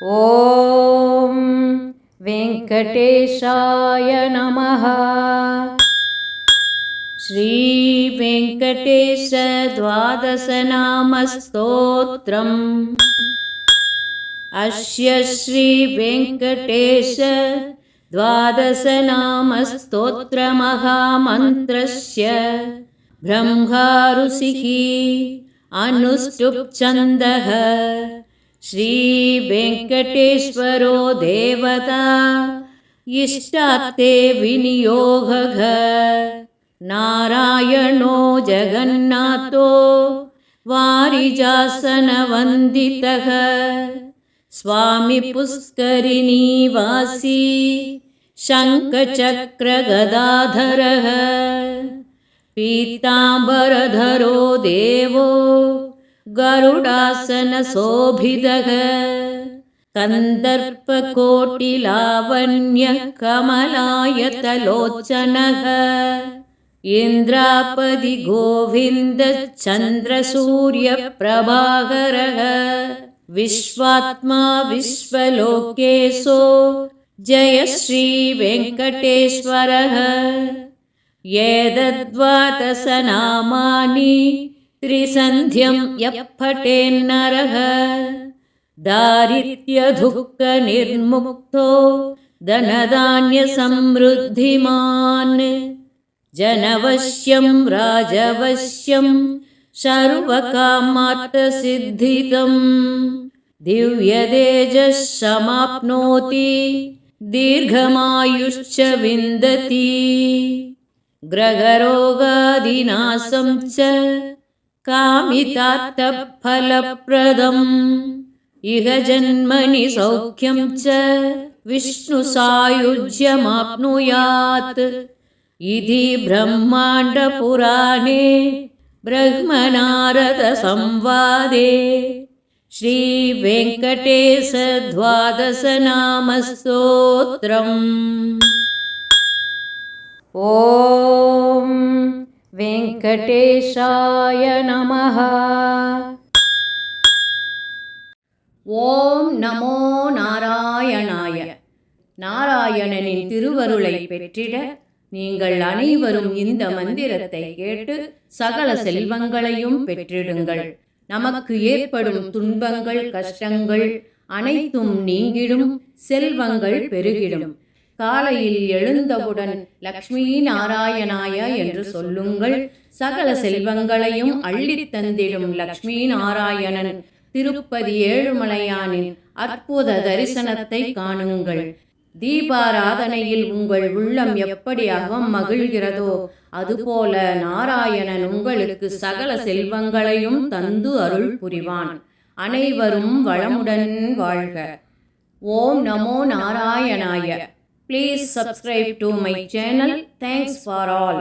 ॐ वेङ्कटेशाय नमः। श्रीवेङ्कटेश द्वादशनामस्तोत्रम्। अस्य श्रीवेङ्कटेश द्वादशनामस्तोत्रमहामन्त्रस्य ब्रह्मा ऋषिः अनुष्टुप् छन्दः। श्रीवेङ्कटेश्वरो देवता इष्टार्थे विनियोगः। नारायणो जगन्नाथो वारिजासनवन्दितः। स्वामी पुष्करिणीवासी शङ्खचक्रगदाधरः। पीताम्बरधरो देवो गरुडासनशोभितः। कन्दर्पकोटिलावण्यकमलायतलोचनः। इन्द्रापति गोविन्दचन्द्रसूर्यप्रभाकरः। विश्वात्मा विश्वलोकेशो जय श्रीवेङ्कटेश्वरः। एतद्वादशनामानि त्रिसन्ध्यं यः पठेन्नरः दारिद्र्यदुःखनिर्मुक्तो धनधान्यसमृद्धिमान्। जनवश्यं राजवश्यं सर्वकामार्थसिद्धिदं। दिव्यतेजः समाप्नोति दीर्घमायुश्च विन्दति। ग्रहरोगादिनाशं च कामितार्थफलप्रदम्। इह जन्मनि सौख्यं च विष्णुसायुज्यमाप्नुयात्। इति ब्रह्माण्डपुराणे ब्रह्मनारदसंवादे श्रीवेङ्कटेश द्वादशनामस्तोत्रम्। ॐ वेङ्कटेशाय नमः। ஓம் நமோ நாராயணாய. நாராயணனின் திருவருளை பெற்றிட நீங்கள் அனைவரும் இந்த மந்திரத்தை கேட்டு சகல செல்வங்களையும் பெற்றிடுங்கள். நமக்கு ஏற்படும் துன்பங்கள் கஷ்டங்கள் அனைத்தும் நீங்கிடும், செல்வங்கள் பெருகிடும். காலையில் எழுந்தவுடன் லக்ஷ்மி நாராயணாய என்று சொல்லுங்கள். சகல செல்வங்களையும் அள்ளித் தந்திடும் லக்ஷ்மி நாராயணன் திருப்பதி ஏழுமலையானின் அற்புத தரிசனத்தை காணுங்கள். தீபாராதனையில் உங்கள் உள்ளம் எப்படி அகம் மகிழ்கிறதோ அதுபோல நாராயணன் உங்களுக்கு சகல செல்வங்களையும் தந்து அருள் புரிவான். அனைவரும் வளமுடன் வாழ்க. ஓம் நமோ நாராயணாய. Please subscribe to my channel. Thanks for all.